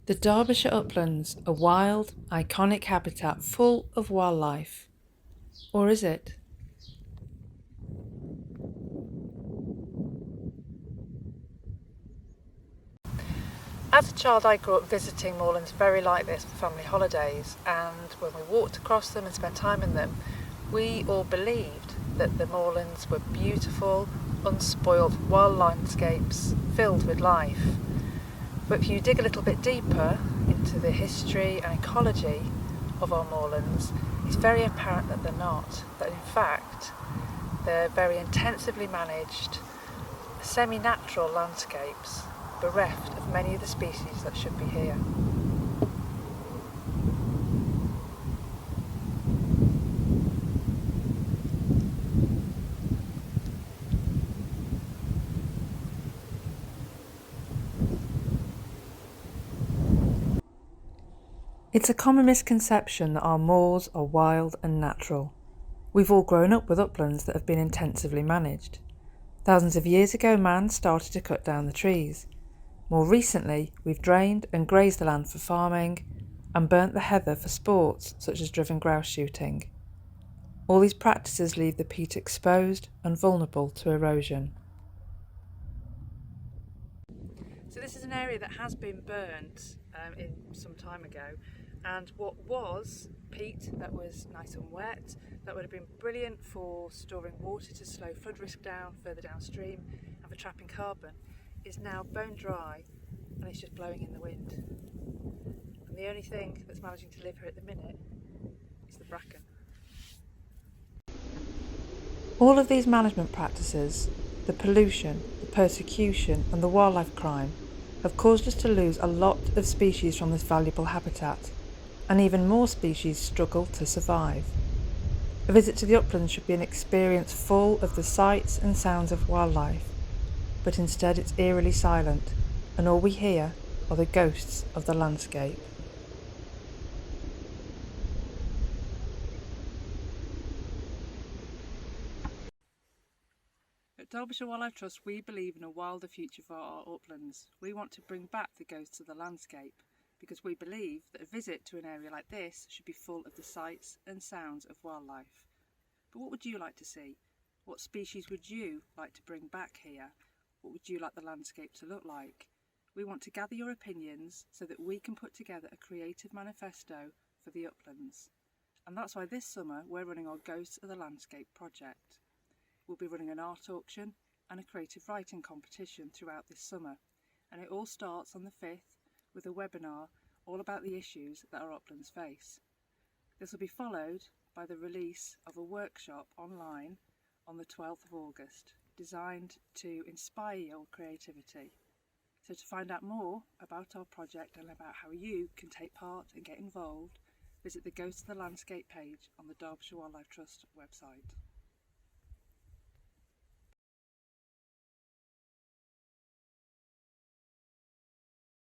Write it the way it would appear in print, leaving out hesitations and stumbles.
The Derbyshire Uplands, a wild, iconic habitat full of wildlife. Or is it? As a child, I grew up visiting moorlands very like this for family holidays, and when we walked across them and spent time in them, we all believed that the moorlands were beautiful, unspoilt wild landscapes filled with life. But if you dig a little bit deeper into the history and ecology of our moorlands, it's very apparent that they're not. That in fact, they're very intensively managed, semi-natural landscapes, bereft of many of the species that should be here. It's a common misconception that our moors are wild and natural. We've all grown up with uplands that have been intensively managed. Thousands of years ago, man started to cut down the trees. More recently, we've drained and grazed the land for farming and burnt the heather for sports such as driven grouse shooting. All these practices leave the peat exposed and vulnerable to erosion. So this is an area that has been burnt in some time ago, and what was peat that was nice and wet, that would have been brilliant for storing water to slow flood risk down further downstream and for trapping carbon, is now bone dry and it's just blowing in the wind. And the only thing that's managing to live here at the minute is the bracken. All of these management practices, the pollution, the persecution and the wildlife crime have caused us to lose a lot of species from this valuable habitat, and even more species struggle to survive. A visit to the uplands should be an experience full of the sights and sounds of wildlife, but instead it's eerily silent, and all we hear are the ghosts of the landscape. At Derbyshire Wildlife Trust, we believe in a wilder future for our uplands. We want to bring back the ghosts of the landscape because we believe that a visit to an area like this should be full of the sights and sounds of wildlife. But what would you like to see? What species would you like to bring back here? What would you like the landscape to look like? We want to gather your opinions so that we can put together a creative manifesto for the uplands. And that's why this summer we're running our Ghosts of the Landscape project. We'll be running an art auction and a creative writing competition throughout this summer, and it all starts on the 5th with a webinar all about the issues that our uplands face. This will be followed by the release of a workshop online on the 12th of August, designed to inspire your creativity. So to find out more about our project and about how you can take part and get involved, visit the Ghosts of the Landscape page on the Derbyshire Wildlife Trust website.